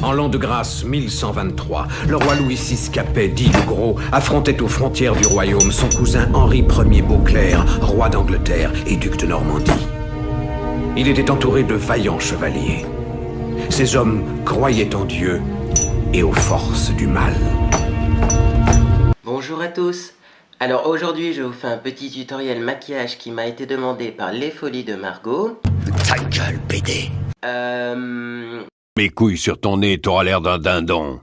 En l'an de grâce 1123, le roi Louis VI Capet, dit le Gros, affrontait aux frontières du royaume son cousin Henri Ier Beauclerc, roi d'Angleterre et duc de Normandie. Il était entouré de vaillants chevaliers. Ces hommes croyaient en Dieu et aux forces du mal. Bonjour à tous. Alors aujourd'hui je vous fais un petit tutoriel maquillage qui m'a été demandé par Les Folies de Margot. Ta gueule, BD. Mes couilles sur ton nez, t'auras l'air d'un dindon.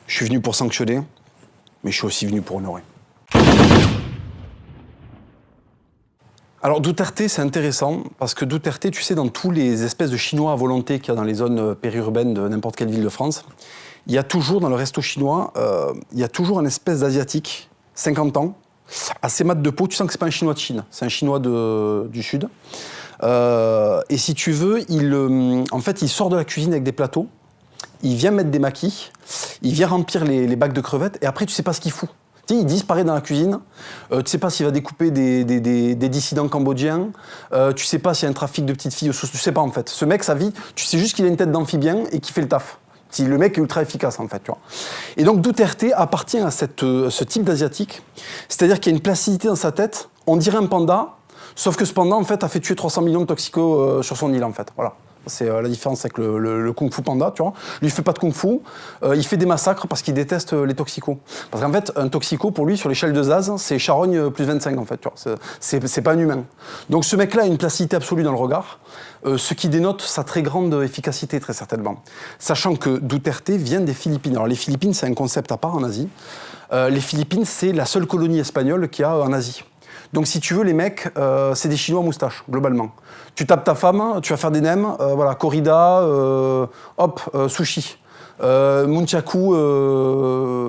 Je suis venu pour sanctionner, mais je suis aussi venu pour honorer. Alors Duterte, c'est intéressant, parce que Duterte, tu sais, dans tous les espèces de Chinois à volonté qu'il y a dans les zones périurbaines de n'importe quelle ville de France, il y a toujours, dans le resto chinois, il y a toujours un espèce d'asiatique, 50 ans, assez mat de peau, tu sens que c'est pas un Chinois de Chine, c'est un Chinois du Sud. Et si tu veux, en fait, il sort de la cuisine avec des plateaux, il vient mettre des maquis, il vient remplir les bacs de crevettes, et après, tu sais pas ce qu'il fout. Tu sais, il disparaît dans la cuisine, tu sais pas s'il va découper des dissidents cambodgiens, tu sais pas s'il y a un trafic de petites filles, tu sais pas en fait. Ce mec, sa vie, tu sais juste qu'il a une tête d'amphibien et qu'il fait le taf. Le mec est ultra efficace en fait, tu vois. Et donc Duterte appartient à ce type d'asiatique, c'est-à-dire qu'il y a une placidité dans sa tête, on dirait un panda, sauf que ce panda en fait a fait tuer 300 millions de toxicos sur son île en fait, voilà. C'est la différence avec le Kung Fu Panda, tu vois. Lui, il fait pas de Kung Fu, il fait des massacres parce qu'il déteste les toxicos. Parce qu'en fait, un toxico, pour lui, sur l'échelle de Zaz, c'est charogne plus 25, en fait, tu vois. C'est pas un humain. Donc ce mec-là a une placidité absolue dans le regard, ce qui dénote sa très grande efficacité, très certainement. Sachant que Duterte vient des Philippines. Alors les Philippines, c'est un concept à part en Asie. Les Philippines, c'est la seule colonie espagnole qu'il y a en Asie. Donc si tu veux, les mecs, c'est des Chinois moustaches, globalement. Tu tapes ta femme, tu vas faire des nems, voilà, corrida, sushi. Munchaku,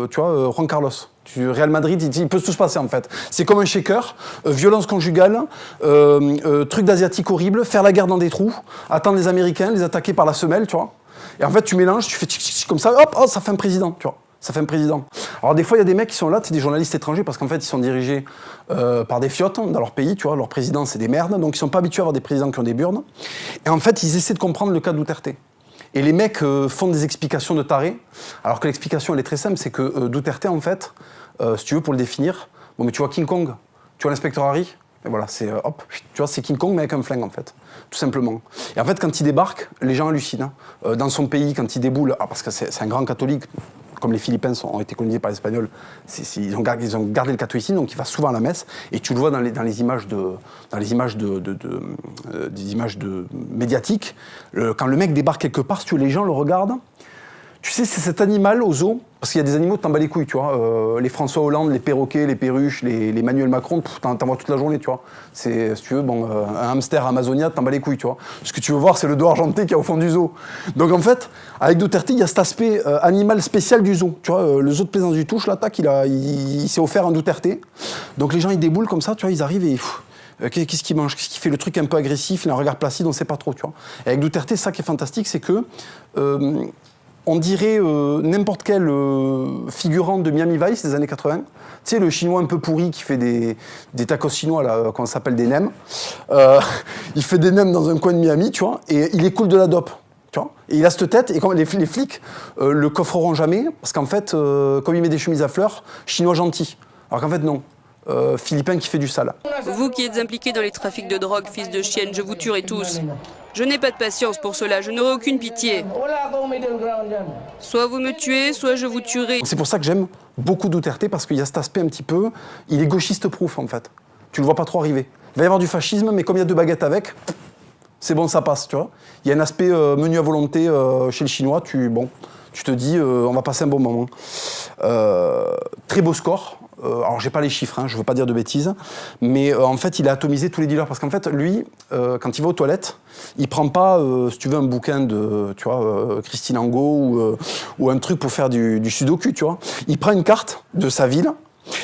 tu vois, Juan Carlos. Real Madrid, il peut tout se passer en fait. C'est comme un shaker, violence conjugale, truc d'asiatique horrible, faire la guerre dans des trous, attendre les Américains, les attaquer par la semelle, tu vois. Et en fait, tu mélanges, tu fais comme ça, hop, oh, ça fait un président, tu vois. Ça fait un président. Alors des fois, il y a des mecs qui sont là, c'est des journalistes étrangers, parce qu'en fait, ils sont dirigés par des fiottes dans leur pays, tu vois, leur président, c'est des merdes, donc ils sont pas habitués à avoir des présidents qui ont des burnes. Et en fait, ils essaient de comprendre le cas de Duterte. Et les mecs font des explications de tarés, alors que l'explication, elle est très simple, c'est que Duterte, en fait, si tu veux, pour le définir, bon, mais tu vois King Kong, tu vois l'inspecteur Harry, et voilà, c'est hop, tu vois, c'est King Kong, mais avec un flingue, en fait, tout simplement. Et en fait, quand il débarque, les gens hallucinent. Dans son pays, quand il déboule, parce que c'est un grand catholique, comme les Philippins ont été colonisés par les Espagnols, ils ont gardé le catholicisme, donc il va souvent à la messe, et tu le vois dans les images médiatiques. Quand le mec débarque quelque part, si tu veux, les gens le regardent. Tu sais, c'est cet animal au zoo, parce qu'il y a des animaux, t'en bats les couilles, tu vois. Les François Hollande, les perroquets, les perruches, les Emmanuel Macron, t'en vois toute la journée, tu vois. Si tu veux, bon, un hamster Amazonia, t'en bats les couilles, tu vois. Ce que tu veux voir, c'est le dos argenté qu'il y a au fond du zoo. Donc en fait, avec Duterte, il y a cet aspect animal spécial du zoo. Tu vois, le zoo de Plaisance du Touche, là, tac, il s'est offert un Duterte. Donc les gens, ils déboulent comme ça, tu vois, ils arrivent et... qu'est-ce qu'il mange? Qu'est-ce qu'il fait? Le truc un peu agressif, il a un regard placide, on ne sait pas trop, tu vois. Et avec Duterte, ça qui est fantastique, c'est que... on dirait n'importe quel figurant de Miami Vice des années 80. Tu sais, le chinois un peu pourri qui fait des tacos chinois, là, qu'on s'appelle des nems. Il fait des nems dans un coin de Miami, tu vois, et il écoule de la dope, tu vois. Et il a cette tête, et comme les flics le coffreront jamais, parce qu'en fait, comme il met des chemises à fleurs, chinois gentil. Alors qu'en fait, non. Philippin qui fait du sale. Vous qui êtes impliqués dans les trafics de drogue, fils de chienne, je vous tuerai tous. Je n'ai pas de patience pour cela, je n'aurai aucune pitié. Soit vous me tuez, soit je vous tuerai. C'est pour ça que j'aime beaucoup Duterte, parce qu'il y a cet aspect un petit peu... Il est gauchiste-proof, en fait. Tu le vois pas trop arriver. Il va y avoir du fascisme, mais comme il y a deux baguettes avec, c'est bon, ça passe, tu vois. Il y a un aspect menu à volonté chez le Chinois, tu te dis, on va passer un bon moment. Très beau score. Alors, j'ai pas les chiffres, hein, je veux pas dire de bêtises, mais en fait, il a atomisé tous les dealers. Parce qu'en fait, lui, quand il va aux toilettes, il prend pas, si tu veux, un bouquin de, tu vois, Christine Angot ou un truc pour faire du sudoku, tu vois. Il prend une carte de sa ville,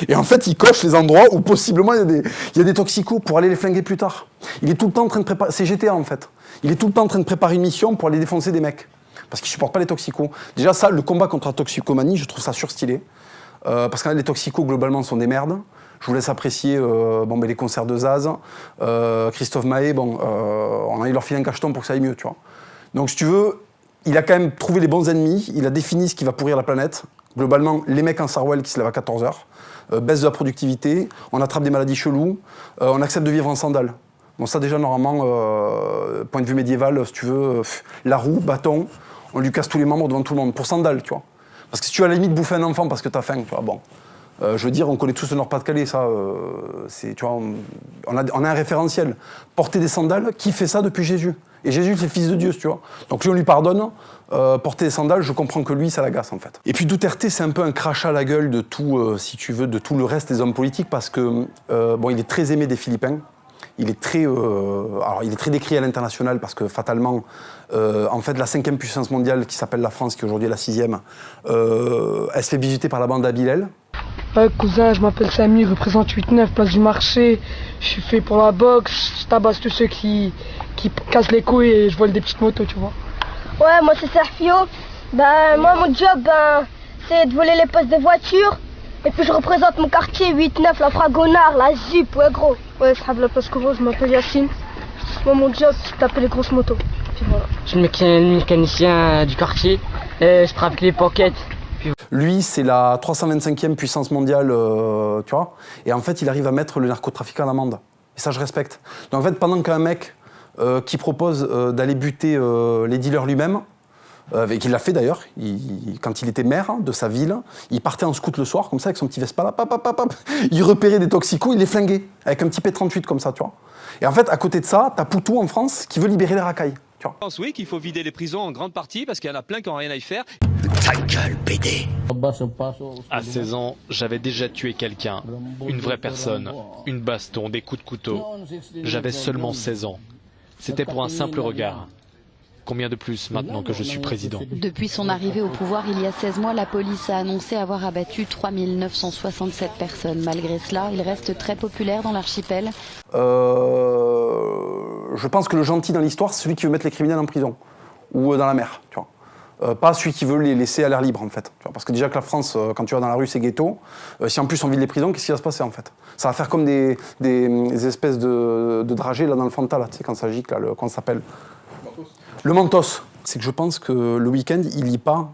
et en fait, il coche les endroits où possiblement il y a des toxicos pour aller les flinguer plus tard. Il est tout le temps en train de préparer... C'est GTA, en fait. Il est tout le temps en train de préparer une mission pour aller défoncer des mecs. Parce qu'il supporte pas les toxicos. Déjà, ça, le combat contre la toxicomanie, je trouve ça surstylé. Parce que les toxicos, globalement, sont des merdes. Je vous laisse apprécier les concerts de Zaz. Christophe Maé, on a eu leur filer un cacheton pour que ça aille mieux, tu vois. Donc si tu veux, il a quand même trouvé les bons ennemis, il a défini ce qui va pourrir la planète. Globalement, les mecs en Sarwell qui se lèvent à 14 heures, baisse de la productivité, on attrape des maladies cheloues, on accepte de vivre en sandales. Bon ça déjà normalement, point de vue médiéval, si tu veux, la roue, bâton, on lui casse tous les membres devant tout le monde, pour sandales, tu vois. Parce que si tu as à la limite bouffer un enfant parce que t'as faim, tu vois, bon. Je veux dire, on connaît tous le Nord-Pas-de-Calais, ça, c'est, tu vois, on a un référentiel. Porter des sandales, qui fait ça depuis Jésus? Et Jésus, c'est le fils de Dieu, tu vois. Donc lui, on lui pardonne. Porter des sandales, je comprends que lui, ça l'agace, en fait. Et puis Duterte, c'est un peu un crachat à la gueule de tout, si tu veux, de tout le reste des hommes politiques, parce que, bon, il est très aimé des Philippins. Il est très décrié à l'international parce que fatalement, en fait, la 5e puissance mondiale qui s'appelle la France, qui aujourd'hui est la 6e, elle se fait bisuter par la bande d'Abilel. Ouais, cousin, je m'appelle Samy, je représente 8-9, place du marché. Je suis fait pour la boxe, je tabasse tous ceux qui cassent les couilles et je vole des petites motos, tu vois. Ouais, moi c'est Sergio. Moi mon job, c'est de voler les postes des voitures. Et puis je représente mon quartier 8-9, la Fragonard, la Zip, ouais gros. Ouais, je travaille la place Couro, je m'appelle Yacine. Moi mon job, c'est de taper les grosses motos. Puis voilà. Je suis le mécanicien du quartier, je trafique les pockets. Lui, c'est la 325e puissance mondiale, tu vois. Et en fait, il arrive à mettre le narcotrafiquant à l'amende. Et ça, je respecte. Donc en fait, pendant qu'un mec qui propose d'aller buter les dealers lui-même, et qu'il l'a fait d'ailleurs, quand il était maire de sa ville, il partait en scout le soir, comme ça, avec son petit Vespa là, il repérait des toxicos, il les flinguait, avec un petit P38 comme ça, tu vois. Et en fait, à côté de ça, t'as Poutou en France qui veut libérer les racailles. Je pense oui qu'il faut vider les prisons en grande partie parce qu'il y en a plein qui n'ont rien à y faire. Ta gueule, BD. À 16 ans, j'avais déjà tué quelqu'un, une vraie personne, une baston, des coups de couteau. J'avais seulement 16 ans. C'était pour un simple regard. Combien de plus maintenant que je suis président? Depuis son arrivée au pouvoir il y a 16 mois, la police a annoncé avoir abattu 3967 personnes. Malgré cela, il reste très populaire dans l'archipel. Je pense que le gentil dans l'histoire, c'est celui qui veut mettre les criminels en prison ou dans la mer, tu vois. Pas celui qui veut les laisser à l'air libre, en fait. Tu vois, parce que déjà que la France, quand tu vas dans la rue, c'est ghetto. Si en plus on vide les prisons, qu'est-ce qui va se passer, en fait? Ça va faire comme des espèces de dragées là dans le Fanta, là, tu sais, quand ça gicle, là, comment ça s'appelle? Le Mentos. C'est que je pense que le week-end, il lit pas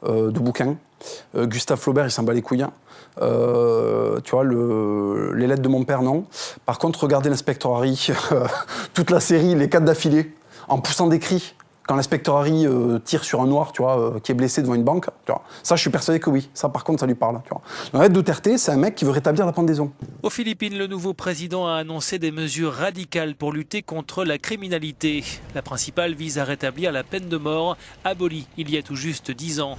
de bouquins. Gustave Flaubert, il s'en bat les couilles. Tu vois, les lettres de mon père, non. Par contre, regardez l'inspecteur Harry, toute la série, les 4 d'affilée, en poussant des cris. Quand l'inspecteur Harry tire sur un noir, tu vois, qui est blessé devant une banque, tu vois, ça, je suis persuadé que oui. Ça, par contre, ça lui parle. Tu vois. En fait, Duterte, c'est un mec qui veut rétablir la pendaison. Aux Philippines, le nouveau président a annoncé des mesures radicales pour lutter contre la criminalité. La principale vise à rétablir la peine de mort, abolie il y a tout juste 10 ans.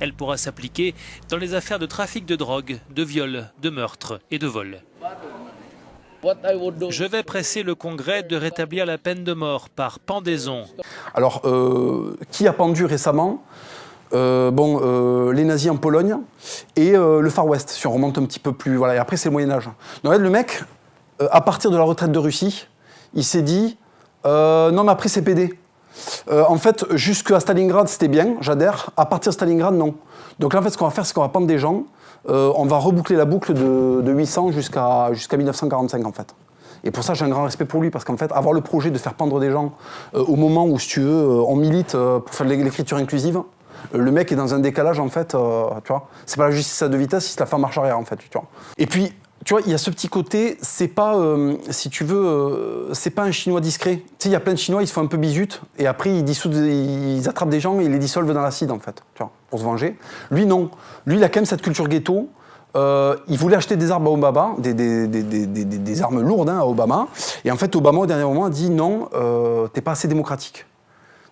Elle pourra s'appliquer dans les affaires de trafic de drogue, de viol, de meurtre et de vol. Je vais presser le Congrès de rétablir la peine de mort par pendaison. Alors, qui a pendu récemment les nazis en Pologne et le Far West, si on remonte un petit peu plus. Voilà, et après, c'est le Moyen-Âge. Donc, le mec, à partir de la retraite de Russie, il s'est dit non, mais après, c'est PD. En fait, jusqu'à Stalingrad, c'était bien, j'adhère. À partir de Stalingrad, non. Donc là, en fait, ce qu'on va faire, c'est qu'on va pendre des gens. On va reboucler la boucle de 800 jusqu'à 1945, en fait. Et pour ça, j'ai un grand respect pour lui, parce qu'en fait, avoir le projet de faire pendre des gens au moment où, si tu veux, on milite pour faire l'écriture inclusive, le mec est dans un décalage, en fait, tu vois. C'est pas la justice à deux vitesses, il se la fait en marche arrière, en fait, tu vois. Et puis, tu vois, il y a ce petit côté, c'est pas, si tu veux, c'est pas un Chinois discret. Tu sais, il y a plein de Chinois, ils se font un peu bisute, et après, ils attrapent des gens et ils les dissolvent dans l'acide, en fait, tu vois, pour se venger. Lui, non. Lui, il a quand même cette culture ghetto. Il voulait acheter des armes à Obama, des armes lourdes à Obama. Et en fait, Obama, au dernier moment, a dit non, t'es pas assez démocratique.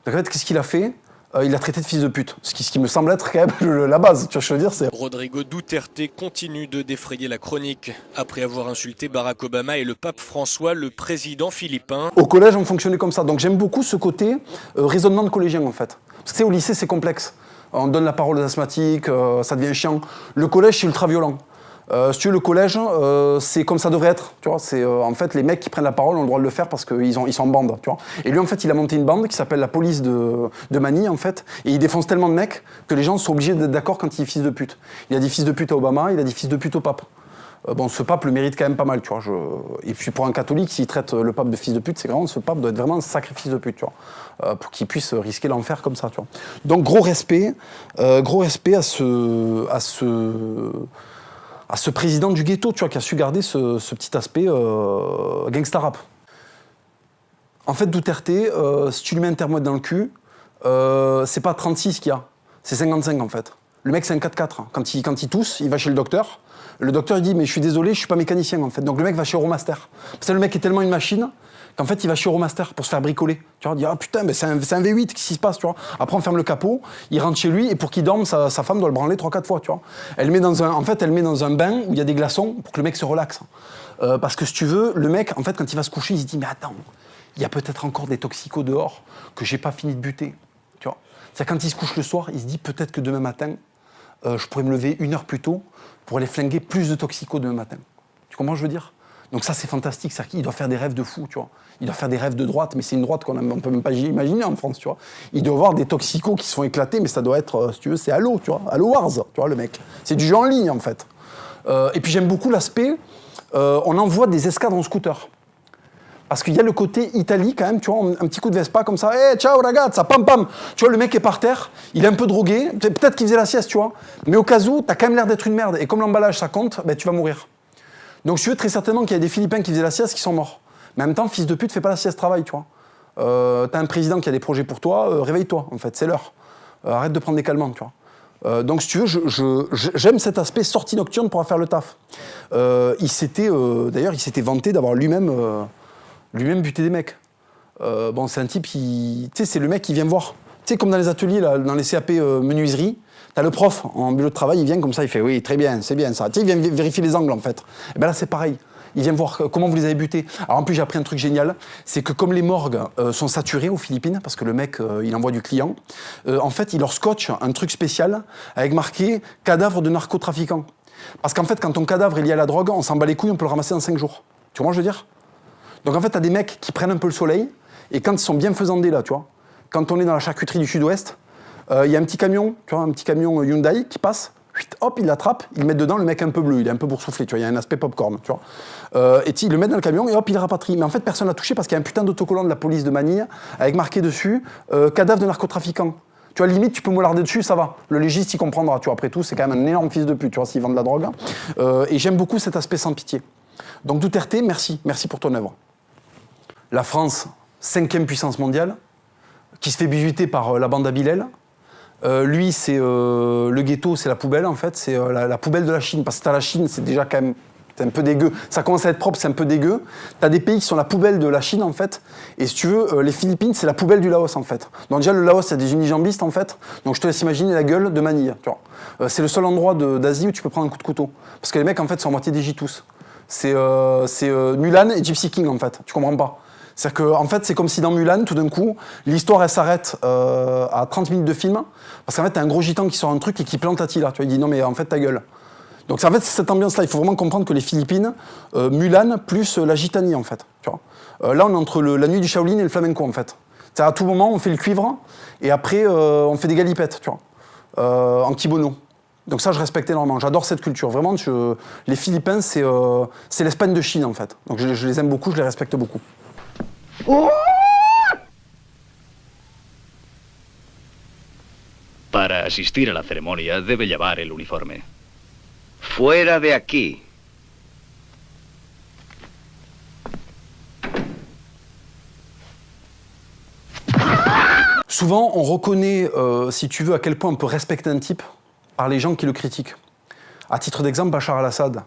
Donc en fait, qu'est-ce qu'il a fait? Il l'a traité de fils de pute. Ce qui me semble être quand même la base. Tu vois ce que je veux dire, c'est... Rodrigo Duterte continue de défrayer la chronique. Après avoir insulté Barack Obama et le pape François, le président philippin... Au collège, on fonctionnait comme ça. Donc j'aime beaucoup ce côté raisonnement de collégien, en fait. Parce que tu sais, au lycée, c'est complexe. On donne la parole aux asthmatiques, ça devient chiant. Le collège, c'est ultra violent. Si tu veux, le collège, c'est comme ça devrait être. Tu vois, c'est en fait les mecs qui prennent la parole ont le droit de le faire parce qu'ils sont en bande. Tu vois. Et lui, en fait, il a monté une bande qui s'appelle la police de Manille, en fait. Et il défonce tellement de mecs que les gens sont obligés d'être d'accord quand il est fils de pute. Il a dit fils de pute à Obama, il a dit fils de pute au pape. Bon, ce pape le mérite quand même pas mal, tu vois. Et puis pour un catholique, s'il traite le pape de fils de pute, c'est vraiment, ce pape doit être vraiment un sacré fils de pute, tu vois, pour qu'il puisse risquer l'enfer comme ça, tu vois. Donc gros respect à ce président du ghetto, tu vois, qui a su garder ce petit aspect gangsta rap. En fait, Duterte, si tu lui mets un thermomètre dans le cul, c'est pas 36 qu'il y a, c'est 55 en fait. Le mec, c'est un 4-4. Quand il tousse, il va chez le docteur. Le docteur, il dit, mais je suis désolé, je suis pas mécanicien, en fait. Donc le mec va chez Euromaster. Parce que le mec est tellement une machine qu'en fait, il va chez Euromaster pour se faire bricoler. Tu vois, il dit, ah putain, mais c'est un V8, qu'est-ce qui se passe, tu vois. Après, on ferme le capot, il rentre chez lui, et pour qu'il dorme, sa femme doit le branler 3-4 fois, tu vois. Elle met dans un bain où il y a des glaçons pour que le mec se relaxe. Parce que si tu veux, le mec, en fait, quand il va se coucher, il se dit, mais attends, il y a peut-être encore des toxicos dehors que j'ai pas fini de buter, tu vois. C'est-à-dire, quand il se couche le soir, il se dit, peut-être que demain matin, je pourrais me lever 1 heure plus tôt pour aller flinguer plus de toxicos demain matin. Tu comprends ce que je veux dire? Donc ça, c'est fantastique. C'est-à-dire qu'il doit faire des rêves de fou, tu vois. Il doit faire des rêves de droite, mais c'est une droite qu'on ne peut même pas imaginer en France, tu vois. Il doit avoir des toxicos qui se font éclater, mais ça doit être, si tu veux, c'est Halo, tu vois. Halo Wars, tu vois, le mec. C'est du jeu en ligne, en fait. Et puis j'aime beaucoup l'aspect, on envoie des escadres en scooter. Parce qu'il y a le côté Italie quand même, tu vois, un petit coup de Vespa comme ça, hey, ciao ragazza, pam pam. Tu vois, le mec est par terre, il est un peu drogué, peut-être qu'il faisait la sieste, tu vois. Mais au cas où, t'as quand même l'air d'être une merde. Et comme l'emballage, ça compte, ben, tu vas mourir. Donc je veux très certainement qu'il y a des Philippins qui faisaient la sieste qui sont morts. Mais en même temps, fils de pute, fais pas la sieste, travaille, tu vois. T'as un président qui a des projets pour toi, réveille-toi, en fait, c'est l'heure. Arrête de prendre des calmants, tu vois. Donc si tu veux, j'aime cet aspect sortie nocturne pour faire le taf. D'ailleurs, il s'était vanté d'avoir lui-même buté des mecs. Bon, c'est un type qui... Tu sais, c'est le mec qui vient me voir. Tu sais, comme dans les ateliers, là, dans les CAP menuiserie, t'as le prof en bureau de travail, il vient comme ça, il fait « Oui, très bien, c'est bien ça ». Tu sais, il vient vérifier les angles, en fait. Et ben là, c'est pareil. Il vient voir comment vous les avez butés. Alors en plus, j'ai appris un truc génial, c'est que comme les morgues sont saturées aux Philippines, parce que le mec, il envoie du client, en fait, il leur scotche un truc spécial avec marqué « Cadavre de narcotrafiquant ». Parce qu'en fait, quand ton cadavre est lié à la drogue, on s'en bat les couilles, on peut le ramasser en 5 jours. Tu vois ce que je veux dire ? Donc en fait, t'as des mecs qui prennent un peu le soleil, et quand ils sont bien faisandés là, tu vois, quand on est dans la charcuterie du sud-ouest, il y a un petit camion, tu vois, un petit camion Hyundai qui passe, hop, il l'attrape, il le met dedans, le mec est un peu bleu, il est un peu boursouflé, tu vois, il y a un aspect popcorn, tu vois. Et il le met dans le camion et hop, il le rapatrie. Mais en fait, personne l'a touché parce qu'il y a un putain d'autocollant de la police de Manille avec marqué dessus cadavre de narcotrafiquant. Tu vois, limite, tu peux moularder dessus, ça va. Le légiste, il comprendra, tu vois. Après tout, c'est quand même un énorme fils de pute, tu vois, s'il vend de la drogue. Et j'aime beaucoup cet aspect sans pitié. Donc Duterte, merci pour ton œuvre. La France, 5e puissance mondiale, qui se fait bizuter par la bande à Bilal. Lui, c'est le ghetto, c'est la poubelle, en fait. C'est la poubelle de la Chine. Parce que t'as la Chine, c'est déjà quand même... C'est un peu dégueu. Ça commence à être propre, c'est un peu dégueu. T'as des pays qui sont la poubelle de la Chine, en fait. Et si tu veux, les Philippines, c'est la poubelle du Laos, en fait. Donc déjà, le Laos, c'est des unijambistes, en fait. Donc je te laisse imaginer la gueule de Manille, tu vois. C'est le seul endroit d'Asie où tu peux prendre un coup de couteau. Parce que les mecs, en fait, sont à moitié des Gitous. C'est Mulan et Gypsy King, en fait. Tu comprends pas. C'est-à-dire que, en fait, c'est comme si dans Mulan, tout d'un coup, l'histoire, elle s'arrête à 30 minutes de film, parce qu'en fait, t'as un gros gitan qui sort un truc et qui plante Attila. Tu vois, il dit non, mais en fait, ta gueule. Donc, en fait, c'est cette ambiance-là. Il faut vraiment comprendre que les Philippines, Mulan plus la gitanie, en fait. Tu vois. Là, on est entre la nuit du Shaolin et le flamenco, en fait. C'est-à-dire, à tout moment, on fait le cuivre, et après, on fait des galipettes, tu vois, en kimono. Donc ça, je respecte énormément. J'adore cette culture. Vraiment, les Philippins, c'est l'Espagne de Chine, en fait. Donc, je les aime beaucoup, je les respecte beaucoup. Para asistir a la ceremonia debe llevar el uniforme. Fuera de aquí. Souvent, on reconnaît, si tu veux, à quel point on peut respecter un type par les gens qui le critiquent. À titre d'exemple, Bachar al-Assad,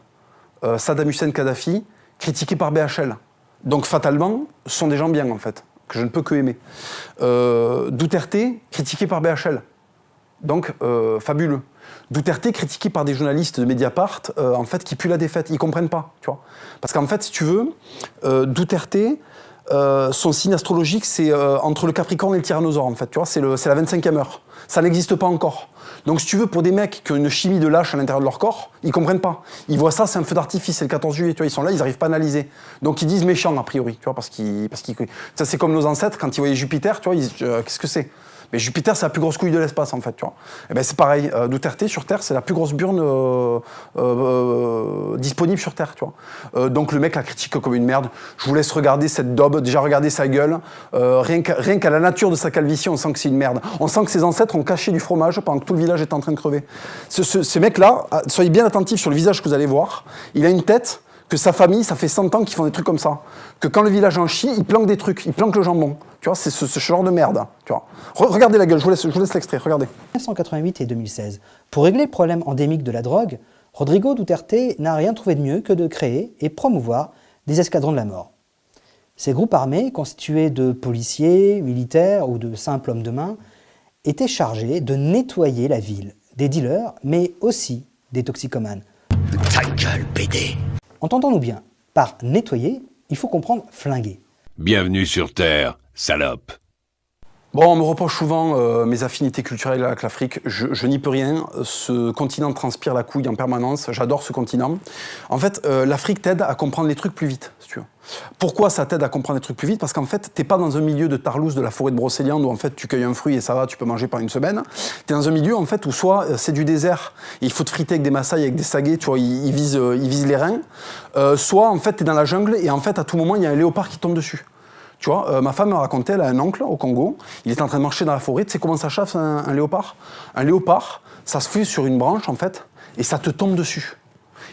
Saddam Hussein Kadhafi, critiqués par BHL. Donc fatalement, ce sont des gens bien, en fait, que je ne peux que aimer. Duterte, critiqué par BHL. Donc, fabuleux. Duterte, critiqué par des journalistes de Mediapart, en fait, qui puent la défaite. Ils ne comprennent pas, tu vois. Parce qu'en fait, si tu veux, Duterte, son signe astrologique, c'est entre le Capricorne et le Tyrannosaure, en fait. Tu vois, c'est la 25e heure. Ça n'existe pas encore. Donc, si tu veux, pour des mecs qui ont une chimie de lâche à l'intérieur de leur corps, ils comprennent pas. Ils voient ça, c'est un feu d'artifice, c'est le 14 juillet, tu vois, ils sont là, ils n'arrivent pas à analyser. Donc, ils disent méchant, a priori, tu vois, parce qu'ils... Ça, c'est comme nos ancêtres, quand ils voyaient Jupiter, tu vois, ils disent, qu'est-ce que c'est ? Mais Jupiter, c'est la plus grosse couille de l'espace, en fait, tu vois. Et ben c'est pareil, Duterte, sur Terre, c'est la plus grosse burne disponible sur Terre, tu vois. Donc le mec la critique comme une merde. Je vous laisse regarder cette daube, déjà regarder sa gueule. Rien qu'à la nature de sa calvitie, on sent que c'est une merde. On sent que ses ancêtres ont caché du fromage pendant que tout le village était en train de crever. Ces mecs-là, soyez bien attentifs sur le visage que vous allez voir. Il a une tête que sa famille, ça fait 100 ans qu'ils font des trucs comme ça. Que quand le village en chie, ils planquent des trucs, ils planquent le jambon. Tu vois, c'est ce genre de merde. Tu vois. Regardez la gueule, je vous laisse l'extrait, regardez. 1988 et 2016. Pour régler le problème endémique de la drogue, Rodrigo Duterte n'a rien trouvé de mieux que de créer et promouvoir des escadrons de la mort. Ces groupes armés, constitués de policiers, militaires ou de simples hommes de main, étaient chargés de nettoyer la ville, des dealers, mais aussi des toxicomanes. Ta gueule, PD! Entendons-nous bien, par nettoyer, il faut comprendre flinguer. Bienvenue sur Terre, salope. Bon, on me reproche souvent mes affinités culturelles avec l'Afrique. Je n'y peux rien. Ce continent transpire la couille en permanence. J'adore ce continent. En fait, l'Afrique t'aide à comprendre les trucs plus vite, si tu veux. Pourquoi ça t'aide à comprendre les trucs plus vite? Parce qu'en fait, t'es pas dans un milieu de Tarlouse, de la forêt de Brocéliande, où en fait tu cueilles un fruit et ça va, tu peux manger pendant une semaine. T'es dans un milieu en fait où soit c'est du désert, et il faut te friter avec des massailles, avec des saguets, tu vois, ils visent les reins. Soit en fait t'es dans la jungle et en fait à tout moment il y a un léopard qui tombe dessus. Tu vois, ma femme me racontait, elle a un oncle au Congo, il est en train de marcher dans la forêt, tu sais comment ça chasse un léopard? Un léopard, ça se fait sur une branche en fait, et ça te tombe dessus.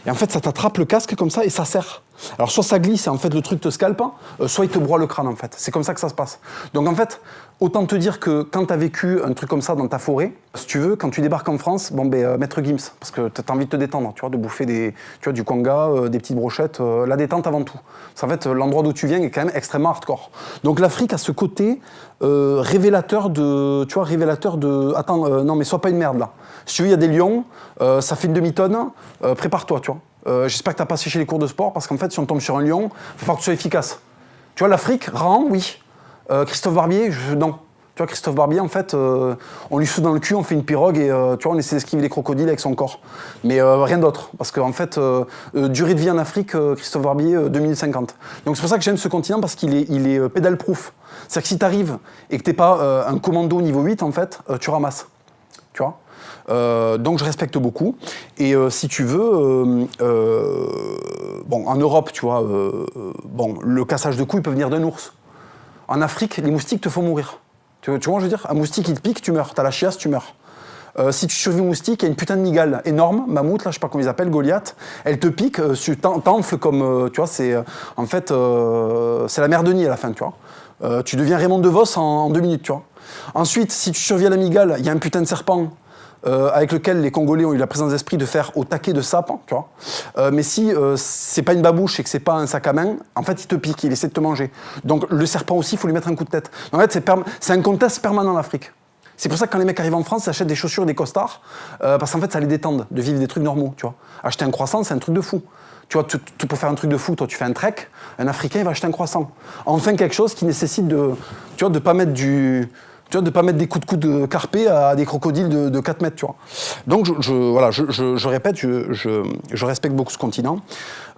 Et en fait, ça t'attrape le casque comme ça et ça serre. Alors soit ça glisse et en fait le truc te scalpe, soit il te broie le crâne en fait. C'est comme ça que ça se passe. Donc en fait, autant te dire que quand t'as vécu un truc comme ça dans ta forêt, si tu veux, quand tu débarques en France, bon ben maître Gims, parce que t'as envie de te détendre, tu vois, de bouffer du conga, des petites brochettes, la détente avant tout. Parce qu'en fait, l'endroit d'où tu viens est quand même extrêmement hardcore. Donc l'Afrique a ce côté révélateur de, attends, non mais sois pas une merde là. Si tu veux, il y a des lions, ça fait une demi-tonne, prépare-toi, tu vois. J'espère que tu n'as pas séché les cours de sport, parce qu'en fait, si on tombe sur un lion, il va falloir que tu sois efficace. Tu vois, l'Afrique, Rahan, oui. Christophe Barbier, non. Tu vois, Christophe Barbier, en fait, on lui soude dans le cul, on fait une pirogue et tu vois, on essaie d'esquiver les crocodiles avec son corps. Mais rien d'autre. Parce qu'en fait, durée de vie en Afrique, Christophe Barbier, 2050. Donc c'est pour ça que j'aime ce continent, parce qu'il est pédale-proof. C'est-à-dire que si tu arrives et que tu n'es pas un commando niveau 8, en fait, tu ramasses. Tu vois. Donc je respecte beaucoup. Et si tu veux, bon, en Europe, tu vois, bon, le cassage de couilles peut venir d'un ours. En Afrique, les moustiques te font mourir. Tu vois, je veux dire, un moustique, il te pique, tu meurs. T'as la chiasse, tu meurs. Si tu survis au moustique, il y a une putain de migale énorme, mammouth, là, je sais pas comment ils appellent, Goliath. Elle te pique, tu t'enfles comme, tu vois, c'est, en fait, c'est la mer de Nid à la fin, tu vois. Tu deviens Raymond DeVos en 2 minutes, tu vois. Ensuite, si tu survis à la migale, il y a un putain de serpent. Avec lequel les Congolais ont eu la présence d'esprit de faire au taquet de sape, hein, tu vois. Mais si c'est pas une babouche et que c'est pas un sac à main, en fait, il te pique, il essaie de te manger. Donc le serpent aussi, il faut lui mettre un coup de tête. En fait, c'est un contest permanent en Afrique. C'est pour ça que quand les mecs arrivent en France, ils achètent des chaussures et des costards, parce qu'en fait, ça les détend de vivre des trucs normaux, tu vois. Acheter un croissant, c'est un truc de fou. Tu vois, pour faire un truc de fou, toi, tu fais un trek, un Africain, il va acheter un croissant. Enfin, quelque chose qui nécessite de pas mettre de pas mettre des coups de coude de carpé à des crocodiles de 4 mètres, tu vois. Donc, je répète, je respecte beaucoup ce continent.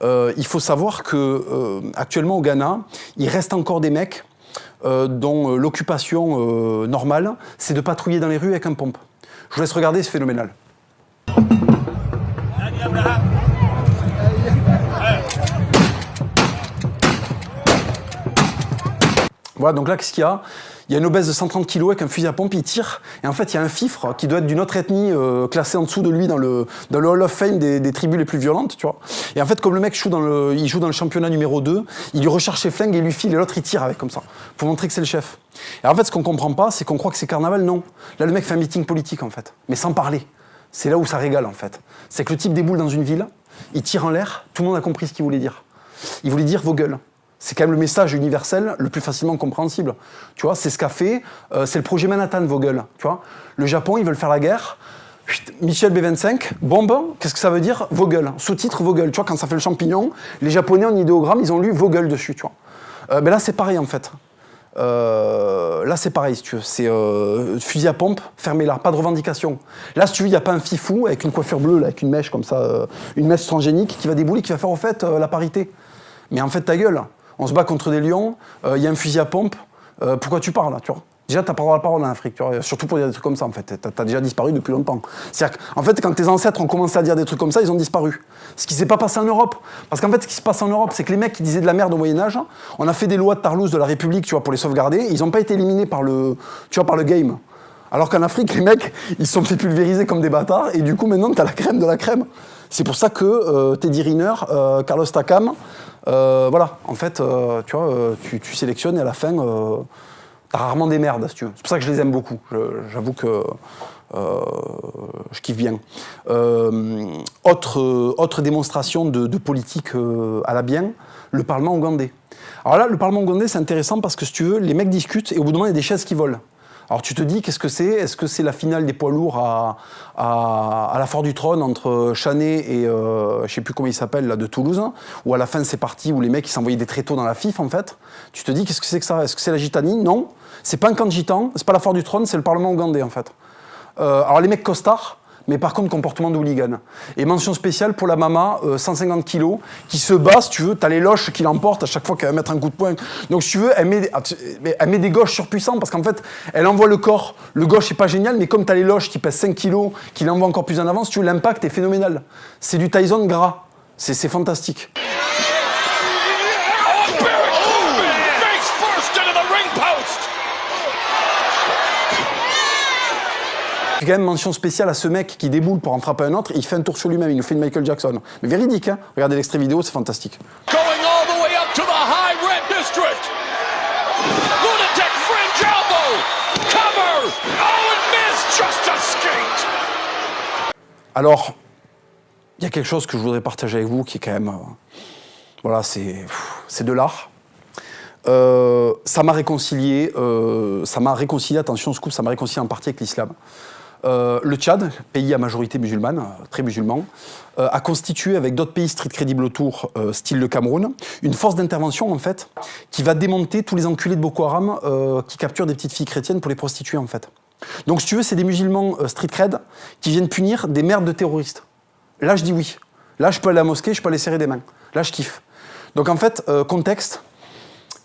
Il faut savoir que actuellement au Ghana, il reste encore des mecs dont l'occupation normale, c'est de patrouiller dans les rues avec un pompe. Je vous laisse regarder, c'est phénoménal. Voilà, donc là, qu'est-ce qu'il y a ? Il y a une obèse de 130 kg avec un fusil à pompe, il tire, et en fait, il y a un fifre qui doit être d'une autre ethnie, classé en dessous de lui dans le Hall of Fame des tribus les plus violentes, tu vois. Et en fait, comme le mec joue dans le championnat numéro 2, il lui recherche ses flingues et lui file, et l'autre, il tire avec, comme ça, pour montrer que c'est le chef. Et en fait, ce qu'on comprend pas, c'est qu'on croit que c'est carnaval, non. Là, le mec fait un meeting politique, en fait, mais sans parler. C'est là où ça régale, en fait. C'est que le type déboule dans une ville, il tire en l'air, tout le monde a compris ce qu'il voulait dire. Il voulait dire vos gueules. C'est quand même le message universel le plus facilement compréhensible. Tu vois, c'est ce qu'a fait, c'est le projet Manhattan, vos gueules. Tu vois, le Japon, ils veulent faire la guerre. Michel B25, bombe, qu'est-ce que ça veut dire? Vos gueules. Sous-titre, vos gueules. Tu vois, quand ça fait le champignon, les Japonais en idéogramme, ils ont lu vos gueules dessus, tu vois. Mais là, c'est pareil, en fait. Là, c'est pareil, si tu veux. C'est fusil à pompe, fermez-la, pas de revendication. Là, si tu veux, il n'y a pas un fifou avec une coiffure bleue, là, avec une mèche comme ça, une mèche transgénique qui va débouler, qui va faire, au fait, la parité. Mais en fait, ta gueule. On se bat contre des lions, il y a un fusil à pompe, pourquoi tu parles, tu vois? Déjà, t'as pas le droit à la parole en Afrique, tu vois, surtout pour dire des trucs comme ça, en fait. T'as déjà disparu depuis longtemps. C'est-à-dire qu'en fait, quand tes ancêtres ont commencé à dire des trucs comme ça, ils ont disparu. Ce qui s'est pas passé en Europe. Parce qu'en fait, ce qui se passe en Europe, c'est que les mecs qui disaient de la merde au Moyen-Âge, on a fait des lois de Tarlouse de la République, tu vois, pour les sauvegarder, ils ont pas été éliminés par le game. Alors qu'en Afrique, les mecs, ils se sont fait pulvériser comme des bâtards, et du coup, maintenant, t'as la crème de la crème. C'est pour ça que Teddy Riner, Carlos Takam, voilà, en fait, tu vois, tu sélectionnes et à la fin... T'as rarement des merdes, si tu veux. C'est pour ça que je les aime beaucoup. J'avoue que je kiffe bien. Autre démonstration de politique à la bien, le Parlement ougandais. Alors là, le Parlement ougandais, c'est intéressant parce que, si tu veux, les mecs discutent et au bout d'un moment, il y a des chaises qui volent. Alors tu te dis, qu'est-ce que c'est ? Est-ce que c'est la finale des poids lourds à la Foire du Trône entre Chanet et je sais plus comment il s'appelle là, de Toulouse, ou à la fin c'est parti où les mecs ils s'envoyaient des tréteaux dans la FIF en fait. Tu te dis, qu'est-ce que c'est que ça ? Est-ce que c'est la Gitanie ? Non, c'est pas un camp de gitans, c'est pas la Foire du Trône, c'est le Parlement ougandais en fait. Alors les mecs costards, mais par contre comportement de hooligan. Et mention spéciale pour la Mama, 150 kilos, qui se bat, si tu veux, t'as les loches qui l'emportent à chaque fois qu'elle va mettre un coup de poing. Donc si tu veux, elle met des gauches surpuissants, parce qu'en fait, elle envoie le corps. Le gauche est pas génial, mais comme t'as les loches qui pèsent 5 kilos, qui l'envoient encore plus en avant, si tu veux, l'impact est phénoménal. C'est du Tyson gras. C'est fantastique. J'ai quand même mention spéciale à ce mec qui déboule pour en frapper un autre, et il fait un tour sur lui-même, il nous fait une Michael Jackson. Mais véridique, hein. Regardez l'extrait vidéo, c'est fantastique. Going all the way up to the high red district. Lunatic fringe elbow. Cover. Oh, and miss, just a skate. Alors, il y a quelque chose que je voudrais partager avec vous qui est quand même... voilà, c'est de l'art. Ça m'a réconcilié, attention, scoop, ça m'a réconcilié en partie avec l'islam. Le Tchad, pays à majorité musulmane, très musulman, a constitué avec d'autres pays street crédibles autour, style le Cameroun, une force d'intervention en fait, qui va démonter tous les enculés de Boko Haram qui capturent des petites filles chrétiennes pour les prostituer en fait. Donc si tu veux, c'est des musulmans street cred qui viennent punir des merdes de terroristes. Là je dis oui. Là je peux aller à la mosquée, je peux aller serrer des mains. Là je kiffe. Donc en fait, contexte,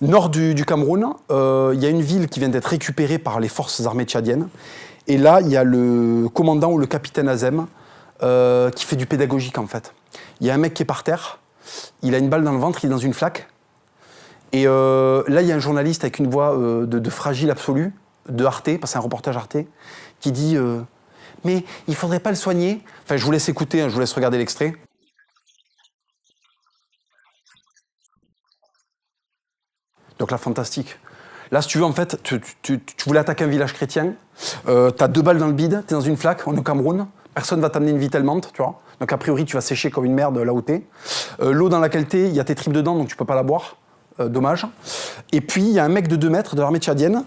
nord du Cameroun, il y a une ville qui vient d'être récupérée par les forces armées tchadiennes. Et là, il y a le commandant ou le capitaine Azem qui fait du pédagogique, en fait. Il y a un mec qui est par terre, il a une balle dans le ventre, il est dans une flaque. Et là, il y a un journaliste avec une voix de fragile absolue, de Arte, parce que c'est un reportage Arte, qui dit « Mais il faudrait pas le soigner ?» Enfin, je vous laisse écouter, hein, je vous laisse regarder l'extrait. Donc là, fantastique. Là, si tu veux, en fait, tu voulais attaquer un village chrétien, t'as 2 balles dans le bide, t'es dans une flaque, on est au Cameroun, personne va t'amener une Vitelmante, tu vois. Donc a priori, tu vas sécher comme une merde là où t'es. L'eau dans laquelle t'es, il y a tes tripes dedans, donc tu peux pas la boire. Dommage. Et puis, il y a un mec de 2 mètres de l'armée tchadienne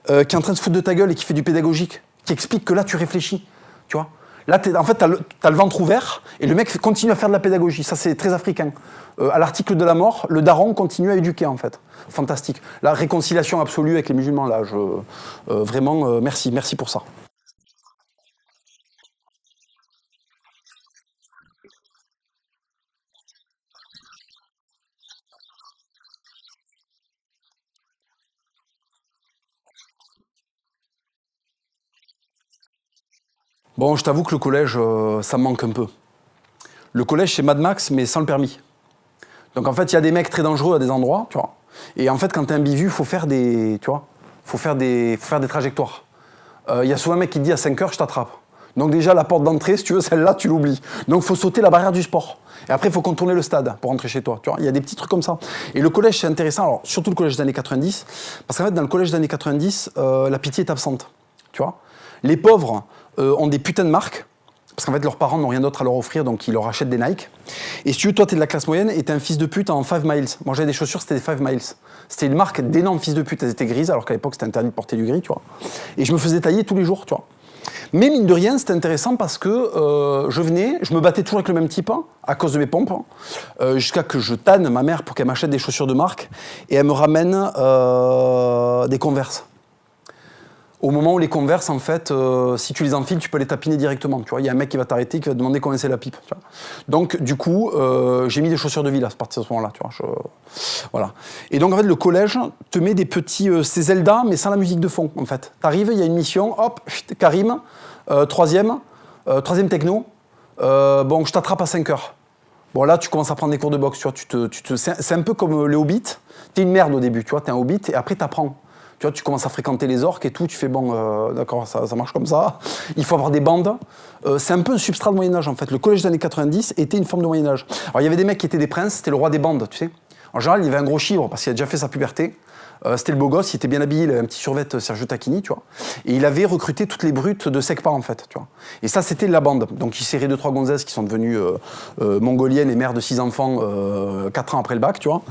qui est en train de se foutre de ta gueule et qui fait du pédagogique, qui explique que là, tu réfléchis, tu vois. Là, en fait, t'as le ventre ouvert et le mec continue à faire de la pédagogie. Ça, c'est très africain. À l'article de la mort, le daron continue à éduquer, en fait. Fantastique. La réconciliation absolue avec les musulmans, là, vraiment, merci pour ça. Bon, je t'avoue que le collège, ça me manque un peu. Le collège, c'est Mad Max, mais sans le permis. Donc en fait, il y a des mecs très dangereux à des endroits, tu vois. Et en fait, quand t'es un bivu, faut faire des, tu vois, faut faire des trajectoires. Il y a souvent un mec qui te dit à 5 heures, je t'attrape. Donc déjà, la porte d'entrée, si tu veux, celle-là, tu l'oublies. Donc il faut sauter la barrière du sport. Et après, il faut contourner le stade pour rentrer chez toi. Tu vois, il y a des petits trucs comme ça. Et le collège, c'est intéressant. Alors, surtout le collège des années 90. Parce qu'en fait, dans le collège des années 90, la pitié est absente. Tu vois. Les pauvres ont des putains de marques. Parce qu'en fait, leurs parents n'ont rien d'autre à leur offrir, donc ils leur achètent des Nike. Et si tu veux, toi, t'es de la classe moyenne et t'es un fils de pute en 5 miles. Moi, j'avais des chaussures, c'était des 5 miles. C'était une marque d'énormes fils de pute. Elles étaient grises, alors qu'à l'époque, c'était interdit de porter du gris, tu vois. Et je me faisais tailler tous les jours, tu vois. Mais mine de rien, c'était intéressant parce que je me battais toujours avec le même type, hein, à cause de mes pompes, jusqu'à que je tanne ma mère pour qu'elle m'achète des chaussures de marque et elle me ramène des Converse. au moment où les Converse, en fait, si tu les enfiles, tu peux les tapiner directement. Tu vois, il y a un mec qui va t'arrêter, qui va te demander combien c'est la pipe. Tu vois. Donc, du coup, j'ai mis des chaussures de ville à partir de ce moment-là. Tu vois, voilà. Et donc, en fait, le collège te met des petits... c'est Zelda, mais sans la musique de fond, en fait. T'arrives, il y a une mission, hop, Karim, troisième techno, bon, je t'attrape à 5 heures. Bon, là, tu commences à prendre des cours de boxe, tu vois, c'est un peu comme le Hobbit. T'es une merde au début, tu vois, t'es un Hobbit, et après, t'apprends. Tu vois, tu commences à fréquenter les orques et tout, tu fais bon, d'accord, ça marche comme ça. Il faut avoir des bandes. C'est un peu un substrat de Moyen-Âge, en fait. Le collège des années 90 était une forme de Moyen-Âge. Alors, il y avait des mecs qui étaient des princes, c'était le roi des bandes, tu sais. En général, il y avait un gros chibre parce qu'il a déjà fait sa puberté. C'était le beau gosse, il était bien habillé, il avait un petit survêt Sergio Tacchini, tu vois. Et il avait recruté toutes les brutes de Secpa, en fait, tu vois. Et ça, c'était la bande. Donc, il serrait 2-3 gonzesses qui sont devenues mongoliennes et mères de 6 enfants 4 ans après le bac, tu vois.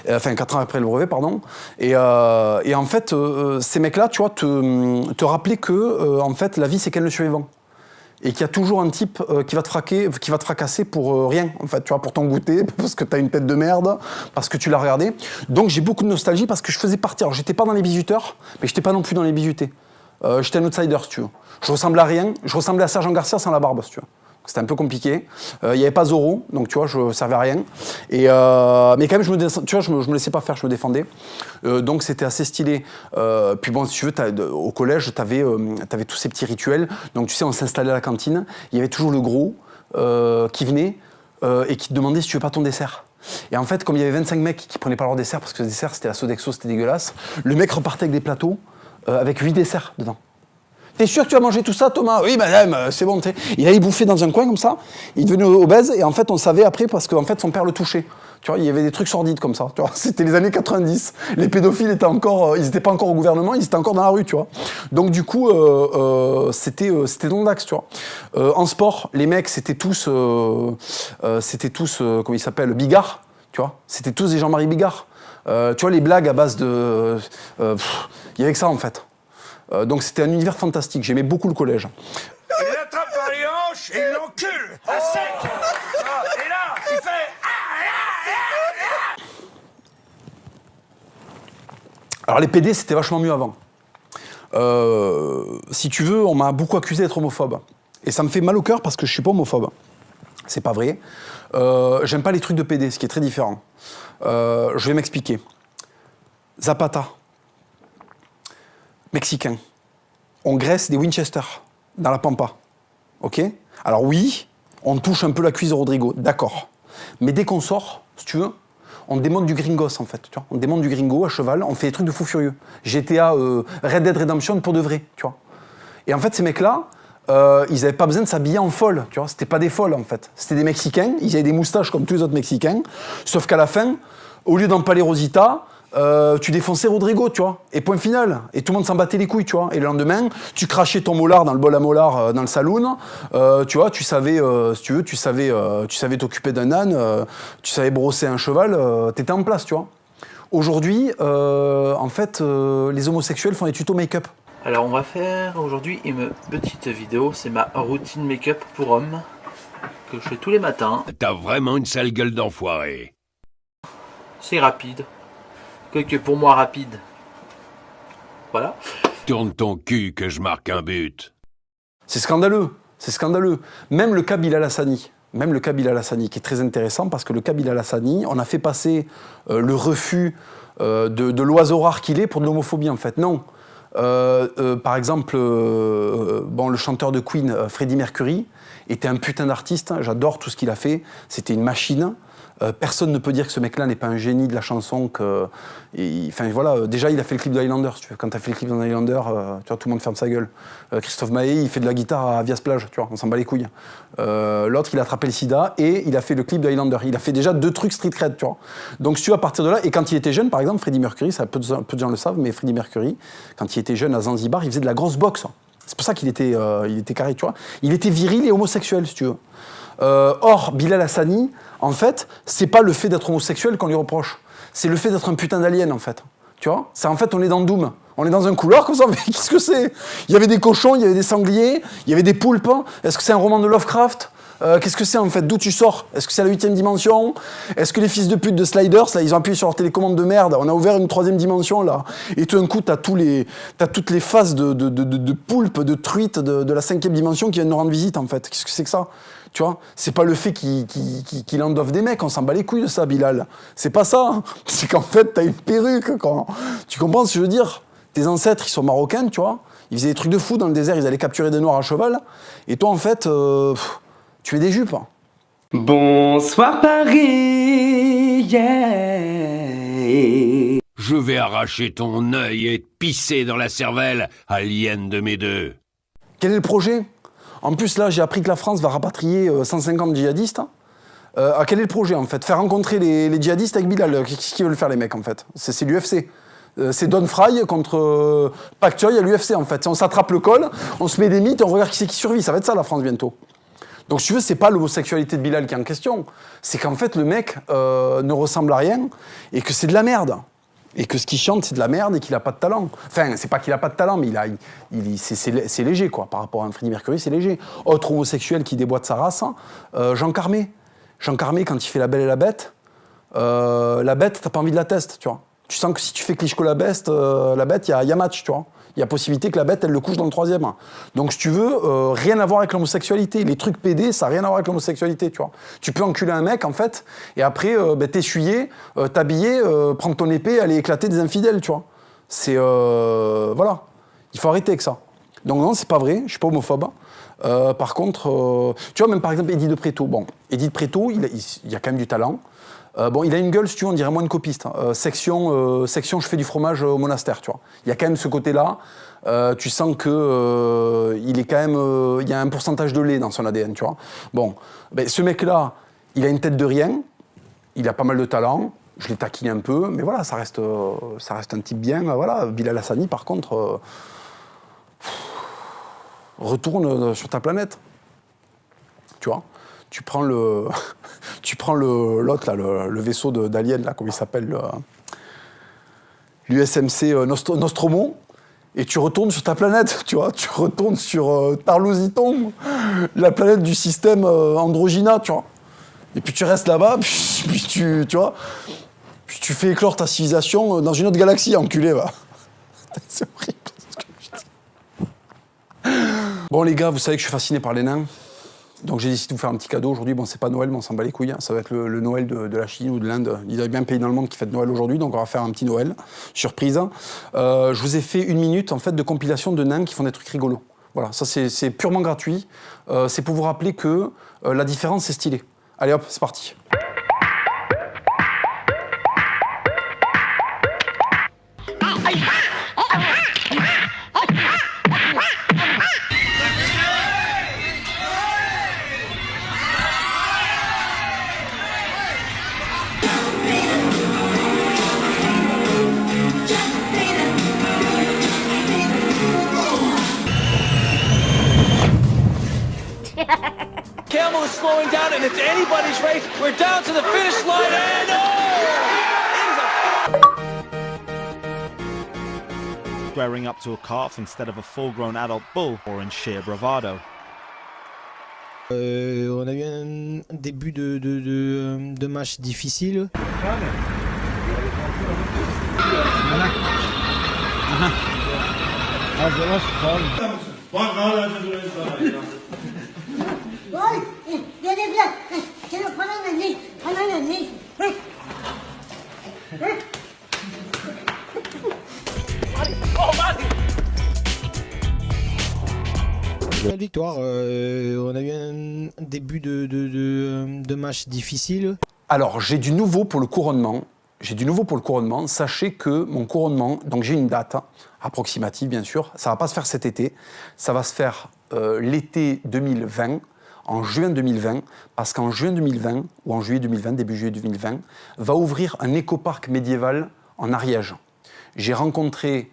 Enfin, 4 ans après le brevet, pardon. Et en fait, ces mecs-là, tu vois, te rappelaient que, en fait, la vie, c'est qu'elle le survivant. Et qu'il y a toujours un type qui va te fracasser pour rien, en fait, tu vois, pour ton goûter, parce que t'as une tête de merde, parce que tu l'as regardé. Donc j'ai beaucoup de nostalgie parce que je faisais partie. Alors j'étais pas dans les bisuteurs, mais j'étais pas non plus dans les bisutés. J'étais un outsider, si tu veux. Je ressemblais à rien. Je ressemblais à Sergent Garcia sans la barbe, si tu veux. C'était un peu compliqué. Il n'y avait pas Zorro, donc tu vois, je servais à rien. Et, mais quand même, je me laissais pas faire, je me défendais. Donc c'était assez stylé. Puis bon, si tu veux, au collège, t'avais tous ces petits rituels. Donc tu sais, on s'installait à la cantine. Il y avait toujours le gros qui venait et qui te demandait si tu veux pas ton dessert. Et en fait, comme il y avait 25 mecs qui prenaient pas leur dessert, parce que le dessert, c'était la Sodexo, c'était dégueulasse, le mec repartait avec des plateaux avec 8 desserts dedans. T'es sûr que tu vas manger tout ça, Thomas? Oui, madame, c'est bon, t'sais. Il allait bouffer dans un coin comme ça, il devenait obèse, et en fait, on savait après parce qu'en fait, son père le touchait. Tu vois, il y avait des trucs sordides comme ça. Tu vois, c'était les années 90. Les pédophiles étaient encore, ils étaient pas encore au gouvernement, ils étaient encore dans la rue, tu vois. Donc du coup, c'était dans l'axe, tu vois. En sport, les mecs, c'était tous, comment ils s'appellent, Bigard, tu vois. C'était tous des Jean-Marie Bigard. Tu vois, les blagues à base de, il y avait que ça en fait. Donc c'était un univers fantastique, j'aimais beaucoup le collège. Il l'attrape par les hanches et il l'encule à sec. Et là, il fait... Alors les PD, c'était vachement mieux avant. Si tu veux, on m'a beaucoup accusé d'être homophobe. Et ça me fait mal au cœur parce que je suis pas homophobe. C'est pas vrai. J'aime pas les trucs de PD, ce qui est très différent. Je vais m'expliquer. Zapata. Mexicain. On graisse des Winchester dans la pampa. Ok? Alors oui, on touche un peu la cuisse de Rodrigo, d'accord. Mais dès qu'on sort, si tu veux, on démonte du gringos en fait. Tu vois, on démonte du gringo à cheval, on fait des trucs de fou furieux. GTA, Red Dead Redemption pour de vrai, tu vois. Et en fait, ces mecs-là, ils n'avaient pas besoin de s'habiller en folle, tu vois. C'était pas des folles en fait. C'était des Mexicains, ils avaient des moustaches comme tous les autres Mexicains, sauf qu'à la fin, au lieu d'empaler Rosita, tu défonçais Rodrigo, tu vois, et point final. Et tout le monde s'en battait les couilles, tu vois. Et le lendemain, tu crachais ton molar dans le bol à molar dans le saloon, tu vois, tu savais, si tu veux, tu savais t'occuper d'un âne, tu savais brosser un cheval, t'étais en place, tu vois. Aujourd'hui, en fait, les homosexuels font des tutos make-up. Alors on va faire aujourd'hui une petite vidéo, c'est ma routine make-up pour homme, que je fais tous les matins. T'as vraiment une sale gueule d'enfoiré. C'est rapide. Que pour moi rapide. Voilà. Tourne ton cul que je marque un but. C'est scandaleux, c'est scandaleux. Même le cas Bilal Hassani, qui est très intéressant parce que le cas Bilal Hassani, on a fait passer le refus de l'oiseau rare qu'il est pour de l'homophobie en fait. Non. Par exemple, le chanteur de Queen, Freddie Mercury, était un putain d'artiste. Hein, j'adore tout ce qu'il a fait. C'était une machine. Personne ne peut dire que ce mec-là n'est pas un génie de la chanson. Enfin voilà, déjà il a fait le clip de Highlander. Tu vois, quand tu as fait le clip de Highlander, tu vois, tout le monde ferme sa gueule. Christophe Maé, il fait de la guitare à Vias-Plage, tu vois, on s'en bat les couilles. L'autre, il a attrapé le sida et il a fait le clip de Highlander. Il a fait déjà 2 trucs street cred, tu vois. Donc si tu vois, à partir de là, et quand il était jeune, par exemple, Freddie Mercury, ça peu de gens le savent, mais Freddie Mercury, quand il était jeune à Zanzibar, il faisait de la grosse boxe. C'est pour ça qu'il était carré, tu vois. Il était viril et homosexuel, si tu veux. Or, Bilal Hassani, en fait, c'est pas le fait d'être homosexuel qu'on lui reproche. C'est le fait d'être un putain d'alien, en fait. Tu vois? C'est en fait, on est dans Doom. On est dans un couloir comme ça, mais qu'est-ce que c'est? Il y avait des cochons, il y avait des sangliers, il y avait des poulpes. Est-ce que c'est un roman de Lovecraft? Qu'est-ce que c'est en fait? D'où tu sors? Est-ce que c'est la 8e dimension? Est-ce que les fils de pute de Sliders, là, ils ont appuyé sur leur télécommande de merde? On a ouvert une 3e dimension, là. Et tout d'un coup, t'as toutes les faces de poulpes, de truites de la 5e dimension qui viennent nous rendre visite, en fait. Qu'est-ce que c'est que ça? Tu vois, c'est pas le fait qu'il endoffe des mecs, on s'en bat les couilles de ça, Bilal. C'est pas ça. Hein. C'est qu'en fait, t'as une perruque. Quand... Tu comprends ce que je veux dire? Tes ancêtres, ils sont marocains, tu vois. Ils faisaient des trucs de fou dans le désert, ils allaient capturer des noirs à cheval. Et toi, en fait, tu es des jupes. Bonsoir Paris, yeah. Je vais arracher ton œil et te pisser dans la cervelle, alien de mes deux. Quel est le projet? En plus, là, j'ai appris que la France va rapatrier 150 djihadistes. Quel est le projet, en fait? Faire rencontrer les djihadistes avec Bilal. Qu'est-ce qu'ils veulent faire, les mecs, en fait? C'est l'UFC. C'est Don Fry contre Pak Choi à l'UFC, en fait. On s'attrape le col, on se met des mythes et on regarde qui c'est qui survit. Ça va être ça, la France, bientôt. Donc, si tu veux, c'est pas l'homosexualité de Bilal qui est en question. C'est qu'en fait, le mec ne ressemble à rien et que c'est de la merde. Et que ce qu'il chante, c'est de la merde et qu'il a pas de talent. Enfin, c'est pas qu'il a pas de talent, mais c'est léger, quoi. Par rapport à un Freddie Mercury, c'est léger. Autre homosexuel qui déboîte sa race, Jean Carmé. Jean Carmé, quand il fait La Belle et la Bête, t'as pas envie de la tester, tu vois. Tu sens que si tu fais Klitschko la Bête, il y a match, tu vois. Il y a possibilité que la Bête, elle le couche dans le 3e. Donc, si tu veux, rien à voir avec l'homosexualité. Les trucs PD, ça n'a rien à voir avec l'homosexualité, tu vois. Tu peux enculer un mec, en fait, et après, t'essuyer, t'habiller, prendre ton épée, aller éclater des infidèles, tu vois. C'est... voilà. Il faut arrêter avec ça. Donc, non, c'est pas vrai, je suis pas homophobe. Par contre, tu vois, même par exemple, Eddie de Préto. Bon, Eddie de Préto, il y a quand même du talent. Bon, il a une gueule, si tu veux, on dirait moins de copiste. Section, je fais du fromage au monastère, tu vois. Il y a quand même ce côté-là. Tu sens que il est quand même, il y a un pourcentage de lait dans son ADN, tu vois. Bon, ben, ce mec-là, il a une tête de rien. Il a pas mal de talent. Je l'ai taquiné un peu, mais voilà, ça reste un type bien. Voilà, Bilal Hassani, par contre, retourne sur ta planète, tu vois. Tu prends l'autre, là, le vaisseau d'Alien, là, comment il s'appelle, l'USMC Nostromo, et tu retournes sur ta planète, tu vois. Tu retournes sur Tarlousiton, la planète du système Androgina, tu vois. Et puis tu restes là-bas, puis tu vois, puis tu fais éclore ta civilisation dans une autre galaxie, enculé, va. C'est horrible ce que je dis. Bon, les gars, vous savez que je suis fasciné par les nains. Donc j'ai décidé de vous faire un petit cadeau aujourd'hui. Bon, c'est pas Noël, mais on s'en bat les couilles. Hein. Ça va être le Noël de la Chine ou de l'Inde. Il y a bien un pays dans le monde qui fête Noël aujourd'hui, donc on va faire un petit Noël. Surprise. Je vous ai fait 1 minute en fait, de compilation de nains qui font des trucs rigolos. Voilà, ça c'est purement gratuit. C'est pour vous rappeler que la différence, c'est stylé. Allez hop, c'est parti. Camel is slowing down, and it's anybody's race. We're down to the finish line, and squaring up to a calf instead of a full-grown adult bull, or in sheer bravado. On a eu un début de match difficile. La victoire, on a eu un début de match difficile. Alors, j'ai du nouveau pour le couronnement. Sachez que mon couronnement, donc j'ai une date approximative, bien sûr. Ça ne va pas se faire cet été. Ça va se faire l'été 2020, en juin 2020, parce qu'en juin 2020, ou en juillet 2020, début juillet 2020, va ouvrir un écoparc médiéval en Ariège. J'ai rencontré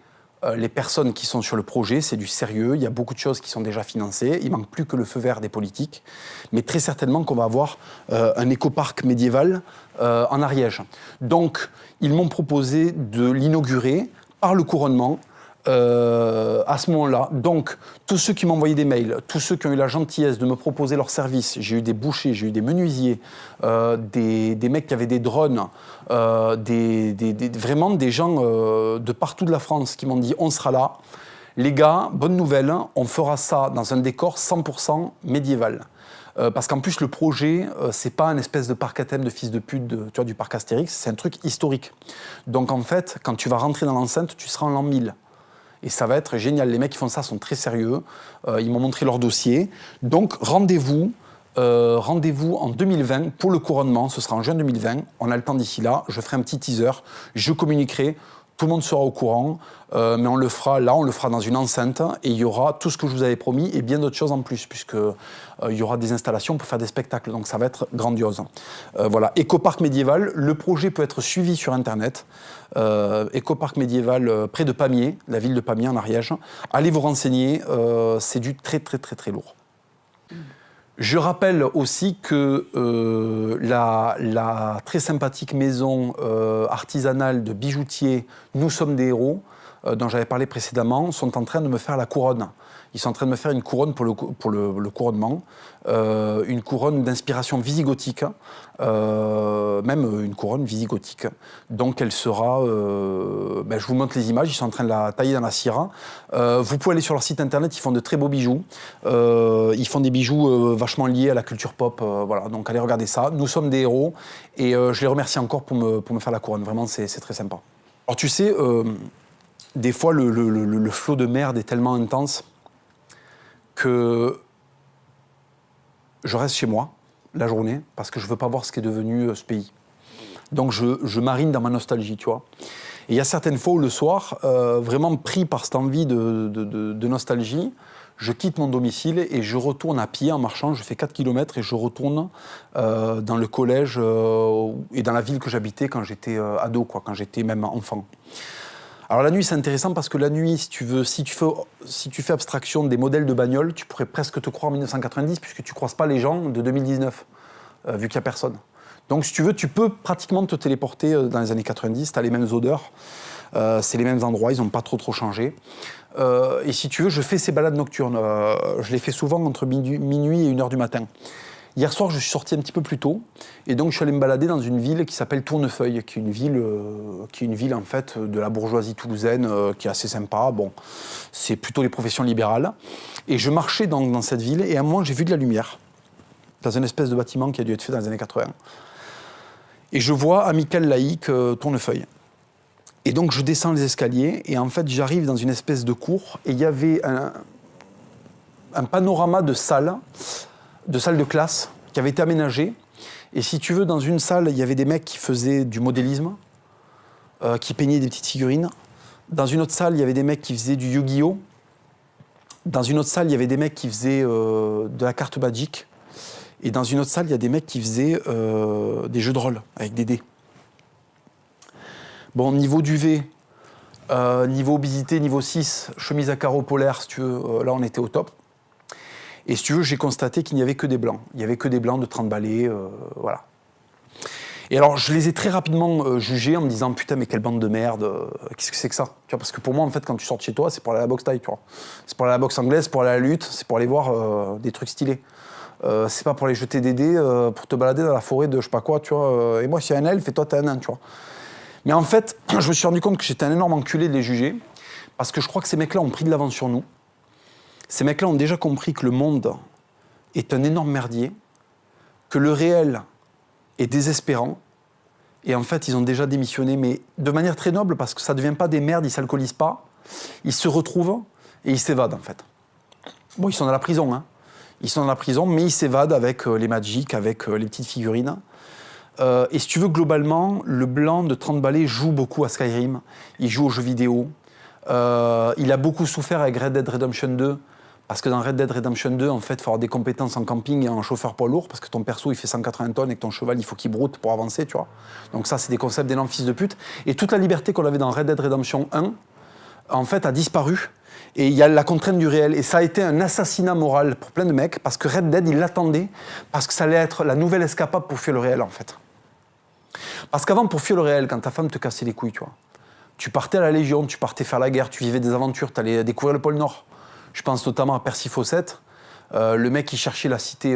les personnes qui sont sur le projet, c'est du sérieux, il y a beaucoup de choses qui sont déjà financées, il ne manque plus que le feu vert des politiques, mais très certainement qu'on va avoir un écoparc médiéval en Ariège. Donc, ils m'ont proposé de l'inaugurer par le couronnement à ce moment-là. Donc, tous ceux qui m'ont envoyé des mails, tous ceux qui ont eu la gentillesse de me proposer leurs services, j'ai eu des bouchers, j'ai eu des menuisiers, des mecs qui avaient des drones, vraiment des gens de partout de la France qui m'ont dit « on sera là ». Les gars, bonne nouvelle, on fera ça dans un décor 100% médiéval. Parce qu'en plus, le projet, c'est pas un espèce de parc à thème de fils de pute tu vois, du parc Astérix, c'est un truc historique. Donc en fait, quand tu vas rentrer dans l'enceinte, tu seras en l'an 1000. Et ça va être génial. Les mecs qui font ça sont très sérieux. Ils m'ont montré leur dossier. Donc rendez-vous en 2020 pour le couronnement. Ce sera en juin 2020. On a le temps d'ici là. Je ferai un petit teaser. Je communiquerai. Tout le monde sera au courant, mais on le fera dans une enceinte et il y aura tout ce que je vous avais promis et bien d'autres choses en plus, puisqu'il y aura des installations pour faire des spectacles, donc ça va être grandiose. Voilà, Écoparc médiéval, le projet peut être suivi sur Internet. Écoparc médiéval près de Pamiers, la ville de Pamiers en Ariège. Allez vous renseigner, c'est du très très très très lourd. Je rappelle aussi que la très sympathique maison artisanale de bijoutiers Nous sommes des héros, dont j'avais parlé précédemment, sont en train de me faire la couronne. Ils sont en train de me faire une couronne pour le couronnement, une couronne d'inspiration visigothique, même une couronne visigothique. Donc elle sera, je vous montre les images, ils sont en train de la tailler dans la cire. Vous pouvez aller sur leur site internet, ils font de très beaux bijoux. Ils font des bijoux vachement liés à la culture pop, voilà. Donc allez regarder ça. Nous sommes des héros et je les remercie encore pour me faire la couronne. Vraiment, c'est très sympa. Alors tu sais, des fois le flot de merde est tellement intense que je reste chez moi la journée parce que je ne veux pas voir ce qu'est devenu ce pays. Donc je marine dans ma nostalgie, tu vois. Et il y a certaines fois où le soir, vraiment pris par cette envie de nostalgie, je quitte mon domicile et je retourne à pied en marchant, je fais 4 km et je retourne dans le collège et dans la ville que j'habitais quand j'étais ado, quoi, quand j'étais même enfant. Alors la nuit, c'est intéressant parce que la nuit, si tu fais abstraction des modèles de bagnoles, tu pourrais presque te croire en 1990 puisque tu ne croises pas les gens de 2019, vu qu'il n'y a personne. Donc si tu veux, tu peux pratiquement te téléporter dans les années 90, tu as les mêmes odeurs, c'est les mêmes endroits, ils n'ont pas trop changé. Et si tu veux, je fais ces balades nocturnes. Je les fais souvent entre minuit et 1h du matin. Hier soir, je suis sorti un petit peu plus tôt, et donc je suis allé me balader dans une ville qui s'appelle Tournefeuille, qui est une ville en fait de la bourgeoisie toulousaine, qui est assez sympa. Bon, c'est plutôt les professions libérales. Et je marchais dans cette ville, et à un moment, j'ai vu de la lumière dans une espèce de bâtiment qui a dû être fait dans les années 80. Et je vois Amical Laïque, Tournefeuille. Et donc je descends les escaliers, et en fait, j'arrive dans une espèce de cour, et il y avait un panorama de salles de classe qui avait été aménagée. Et si tu veux, dans une salle, il y avait des mecs qui faisaient du modélisme, qui peignaient des petites figurines. Dans une autre salle, il y avait des mecs qui faisaient du Yu-Gi-Oh! Dans une autre salle, il y avait des mecs qui faisaient de la carte Magic. Et dans une autre salle, il y a des mecs qui faisaient des jeux de rôle avec des dés. Bon, niveau duvet, niveau obésité, niveau 6, chemise à carreaux polaires, si tu veux, là on était au top. Et si tu veux, j'ai constaté qu'il n'y avait que des blancs. Il n'y avait que des blancs de 30 balais, voilà. Et alors, je les ai très rapidement jugés en me disant « Putain, mais quelle bande de merde, qu'est-ce que c'est que ça ?» Tu vois, parce que pour moi, en fait, quand tu sors de chez toi, c'est pour aller à la boxe thaï, tu vois. C'est pour aller à la boxe anglaise, pour aller à la lutte, c'est pour aller voir des trucs stylés. C'est pas pour aller jeter des dés, pour te balader dans la forêt de je sais pas quoi, tu vois. Et moi, je suis un elfe et toi, t'es un nain, tu vois. Mais en fait, je me suis rendu compte que j'étais un énorme enculé de les juger, parce que je crois que ces mecs-là ont pris de l'avance sur nous. Ces mecs-là ont déjà compris que le monde est un énorme merdier, que le réel est désespérant, et en fait, ils ont déjà démissionné, mais de manière très noble, parce que ça ne devient pas des merdes, ils ne s'alcoolisent pas, ils se retrouvent et ils s'évadent, en fait. Bon, ils sont dans la prison, hein. Ils sont dans la prison, mais ils s'évadent avec les Magic, avec les petites figurines. Et si tu veux, globalement, le blanc de 30 balais joue beaucoup à Skyrim, il joue aux jeux vidéo, il a beaucoup souffert avec Red Dead Redemption 2, parce que dans Red Dead Redemption 2, en fait, il faut avoir des compétences en camping et en chauffeur poids lourd, parce que ton perso, il fait 180 tonnes et que ton cheval, il faut qu'il broute pour avancer, tu vois. Donc ça, c'est des concepts d'énormes fils de pute. Et toute la liberté qu'on avait dans Red Dead Redemption 1, en fait, a disparu. Et il y a la contrainte du réel. Et ça a été un assassinat moral pour plein de mecs, parce que Red Dead, ils l'attendaient, parce que ça allait être la nouvelle escapade pour fuir le réel, en fait. Parce qu'avant, pour fuir le réel, quand ta femme te cassait les couilles, tu vois, Tu partais à la Légion, tu partais faire la guerre, tu vivais des aventures, tu allais découvrir le pôle Nord. Je pense notamment à Percy Fawcett, le mec qui cherchait la cité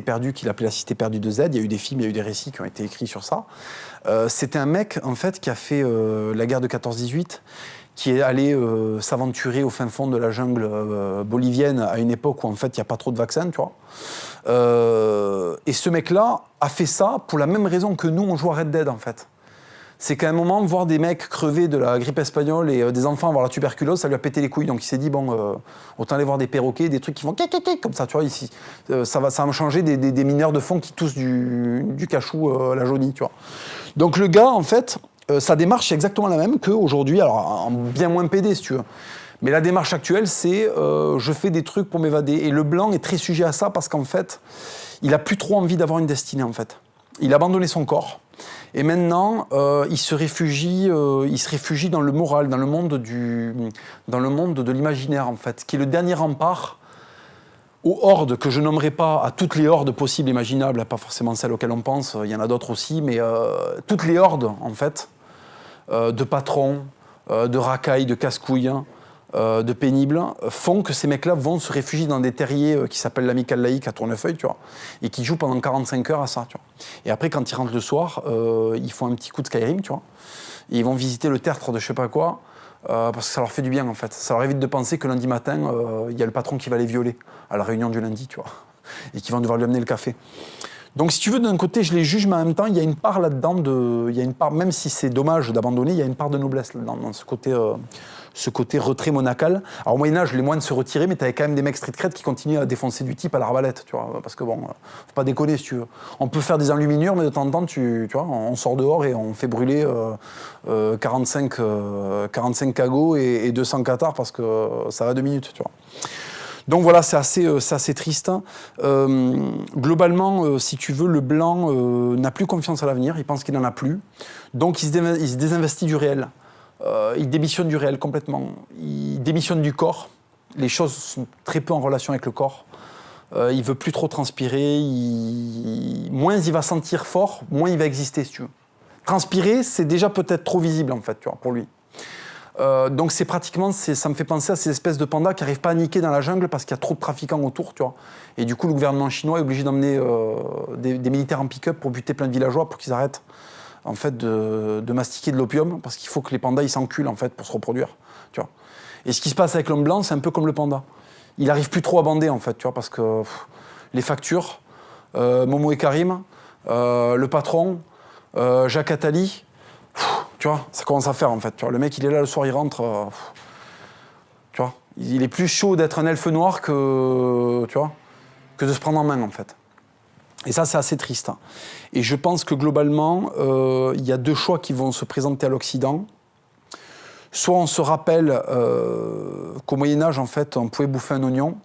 perdue, qu'il appelait la cité perdue de Z. Il y a eu des films, il y a eu des récits qui ont été écrits sur ça. C'était un mec, en fait, qui a fait la guerre de 14-18, qui est allé s'aventurer au fin fond de la jungle bolivienne à une époque où, en fait, il n'y a pas trop de vaccins, tu vois. Et ce mec-là a fait ça pour la même raison que nous, on joue à Red Dead, en fait. C'est qu'à un moment, voir des mecs crever de la grippe espagnole et des enfants avoir la tuberculose, ça lui a pété les couilles. Donc il s'est dit, bon, autant aller voir des perroquets, des trucs qui font comme ça, tu vois, ici. Ça va me changer des mineurs de fond qui toussent du cachou à la jaunie, tu vois. Donc le gars, en fait, sa démarche est exactement la même qu'aujourd'hui, alors en bien moins pédé, si tu veux. Mais la démarche actuelle, c'est je fais des trucs pour m'évader. Et le blanc est très sujet à ça parce qu'en fait, il a plus trop envie d'avoir une destinée, en fait. Il a abandonné son corps. Et maintenant, il se réfugie dans le moral, dans le monde de l'imaginaire, en fait, qui est le dernier rempart aux hordes que je nommerai pas, à toutes les hordes possibles, imaginables, pas forcément celles auxquelles on pense, il y en a d'autres aussi, mais toutes les hordes, en fait, de patrons, de racailles, de casse-couilles, de pénibles, font que ces mecs-là vont se réfugier dans des terriers qui s'appellent l'Amicale Laïque à Tournefeuille, tu vois, et qui jouent pendant 45 heures à ça, tu vois. Et après, quand ils rentrent le soir, ils font un petit coup de Skyrim, tu vois, et ils vont visiter le tertre de je sais pas quoi, parce que ça leur fait du bien, en fait. Ça leur évite de penser que lundi matin, il y a le patron qui va les violer à la réunion du lundi, tu vois, et qui vont devoir lui amener le café. Donc, si tu veux, d'un côté, je les juge, mais en même temps, il y a une part là-dedans même si c'est dommage d'abandonner, il y a une part de noblesse là-dedans, dans ce côté retrait monacal. Alors au Moyen-Âge, les moines se retiraient, mais t'avais quand même des mecs street cred qui continuaient à défoncer du type à l'arbalète, tu vois, parce que bon, faut pas déconner si tu veux. On peut faire des enluminures, mais de temps en temps, tu vois, on sort dehors et on fait brûler 45 cagots et 200 cathares parce que ça va 2 minutes, tu vois. Donc voilà, c'est assez triste. Globalement, si tu veux, le blanc n'a plus confiance à l'avenir, il pense qu'il n'en a plus. Donc il se désinvestit du réel. Il démissionne du réel complètement. Il démissionne du corps. Les choses sont très peu en relation avec le corps. Il veut plus trop transpirer. Moins il va sentir fort, moins il va exister, si tu veux. Transpirer, c'est déjà peut-être trop visible, en fait, tu vois, pour lui. Donc c'est pratiquement, ça me fait penser à ces espèces de pandas qui n'arrivent pas à niquer dans la jungle parce qu'il y a trop de trafiquants autour, tu vois. Et du coup, le gouvernement chinois est obligé d'emmener des militaires en pick-up pour buter plein de villageois pour qu'ils arrêtent, en fait, de mastiquer de l'opium, parce qu'il faut que les pandas ils s'enculent, en fait, pour se reproduire, tu vois. Et ce qui se passe avec l'homme blanc, c'est un peu comme le panda. Il n'arrive plus trop à bander, en fait, tu vois, parce que les factures, Momo et Karim, le patron, Jacques Attali, tu vois, ça commence à faire, en fait, tu vois. Le mec, il est là le soir, il rentre, tu vois. Il est plus chaud d'être un elfe noir que, tu vois, que de se prendre en main, en fait. Et ça, c'est assez triste. Et je pense que globalement, il y a 2 choix qui vont se présenter à l'Occident. Soit on se rappelle qu'au Moyen-Âge, en fait, on pouvait bouffer un oignon.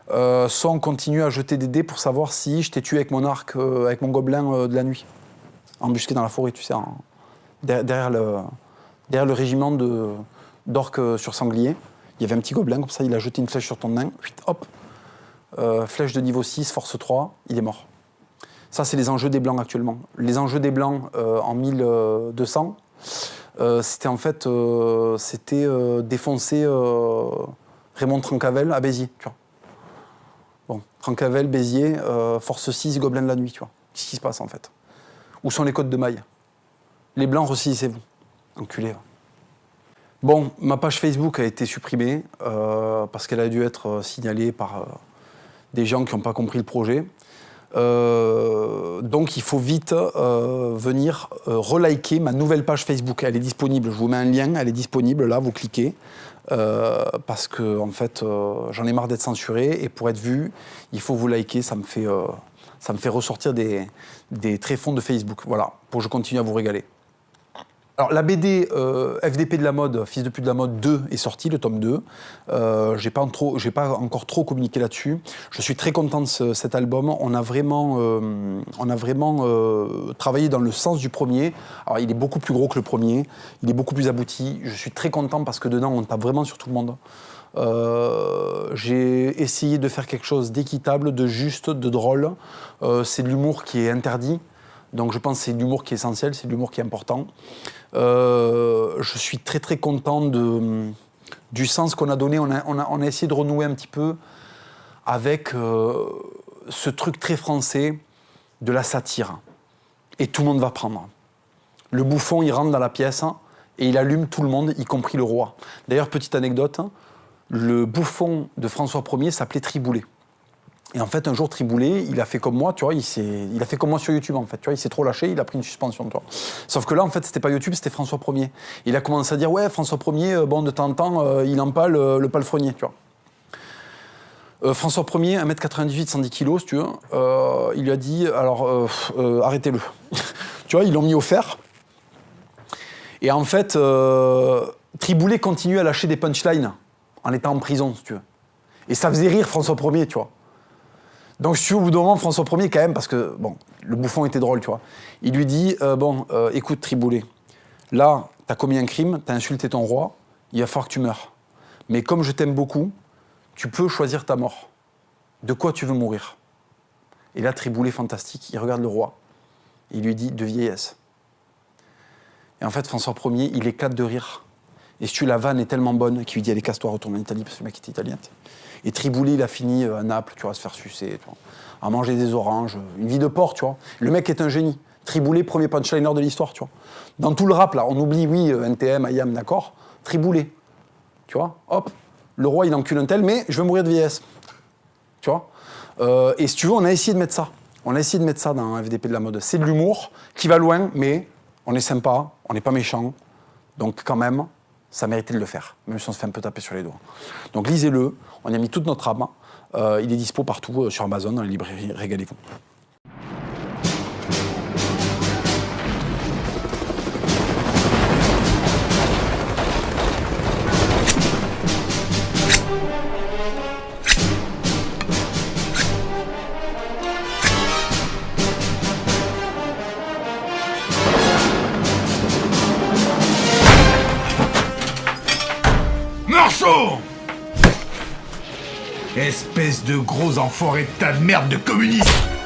Soit on continue à jeter des dés pour savoir si je t'ai tué avec mon arc, avec mon gobelin de la nuit. Embusqué dans la forêt, tu sais, derrière le régiment d'orques sur sanglier. Il y avait un petit gobelin, comme ça, il a jeté une flèche sur ton nain. Hop, flèche de niveau 6, force 3, il est mort. Ça, c'est les enjeux des Blancs actuellement. Les enjeux des Blancs en 1200, c'était en fait défoncer Raymond Trencavel à Béziers, tu vois. Bon, Trencavel, Béziers, force 6, gobelin de la nuit, tu vois. Qu'est-ce qui se passe en fait? Où sont les côtes de maille? Les Blancs, ressaisissez-vous. Enculés. Bon, ma page Facebook a été supprimée parce qu'elle a dû être signalée par des gens qui n'ont pas compris le projet. Donc il faut vite venir reliker ma nouvelle page Facebook. Elle est disponible, je vous mets un lien, elle est disponible, là, vous cliquez. Parce que en fait, j'en ai marre d'être censuré et pour être vu, il faut vous liker, ça me fait ressortir des tréfonds de Facebook. Voilà, pour que je continue à vous régaler. Alors la BD FDP de la mode, Fils de pute de la mode 2 est sortie, le tome 2. J'ai pas encore trop communiqué là-dessus. Je suis très content de cet album. On a vraiment travaillé dans le sens du premier. Alors il est beaucoup plus gros que le premier, il est beaucoup plus abouti. Je suis très content parce que dedans on tape vraiment sur tout le monde. J'ai essayé de faire quelque chose d'équitable, de juste, de drôle. C'est de l'humour qui est interdit Donc je pense que c'est l'humour qui est essentiel, c'est l'humour qui est important. Je suis très très content du sens qu'on a donné. On a essayé de renouer un petit peu avec ce truc très français de la satire. Et tout le monde va prendre. Le bouffon, il rentre dans la pièce et il allume tout le monde, y compris le roi. D'ailleurs, petite anecdote, le bouffon de François Ier s'appelait Triboulet. Et en fait, un jour, Triboulet, il a fait comme moi, tu vois, il a fait comme moi sur YouTube, en fait, tu vois, il s'est trop lâché, il a pris une suspension, tu vois. Sauf que là, en fait, c'était pas YouTube, c'était François Ier. Il a commencé à dire, ouais, François Ier, bon, de temps en temps, il empale le palefrenier, tu vois. François Ier, 1m98, 110 kg, si tu veux, il lui a dit, alors, arrêtez-le. Tu vois, ils l'ont mis au fer. Et en fait, Triboulet continue à lâcher des punchlines en étant en prison, si tu veux. Et ça faisait rire François Ier, tu vois. Donc, si tu veux, au bout d'un moment, François Ier, quand même, parce que, bon, le bouffon était drôle, tu vois. Il lui dit, écoute, Triboulet, là, t'as commis un crime, t'as insulté ton roi, il va falloir que tu meurs. Mais comme je t'aime beaucoup, tu peux choisir ta mort. De quoi tu veux mourir? Et là, Triboulet, fantastique, il regarde le roi. Il lui dit, de vieillesse. Et en fait, François Ier, il éclate de rire. Et si tu la vanne est tellement bonne qu'il lui dit, allez, casse-toi, retourne en Italie, parce que le mec était italien. Et Triboulet, il a fini à Naples, tu vois, à se faire sucer, tu vois, à manger des oranges, une vie de porc, tu vois. Le mec est un génie. Triboulet, premier punchliner de l'histoire, tu vois. Dans tout le rap, là, on oublie, oui, NTM, IAM, d'accord. Triboulet, tu vois, hop. Le roi, il encule un tel, mais je veux mourir de vieillesse. Tu vois. Et si tu veux, on a essayé de mettre ça. On a essayé de mettre ça dans FDP de la mode. C'est de l'humour qui va loin, mais on est sympa, on n'est pas méchant. Donc quand même, ça méritait de le faire, même si on se fait un peu taper sur les doigts. Donc lisez-le, on y a mis toute notre âme. Il est dispo partout, sur Amazon, dans les librairies, régalez-vous. Marchons! Espèce de gros enfoiré de tas de merde de communistes!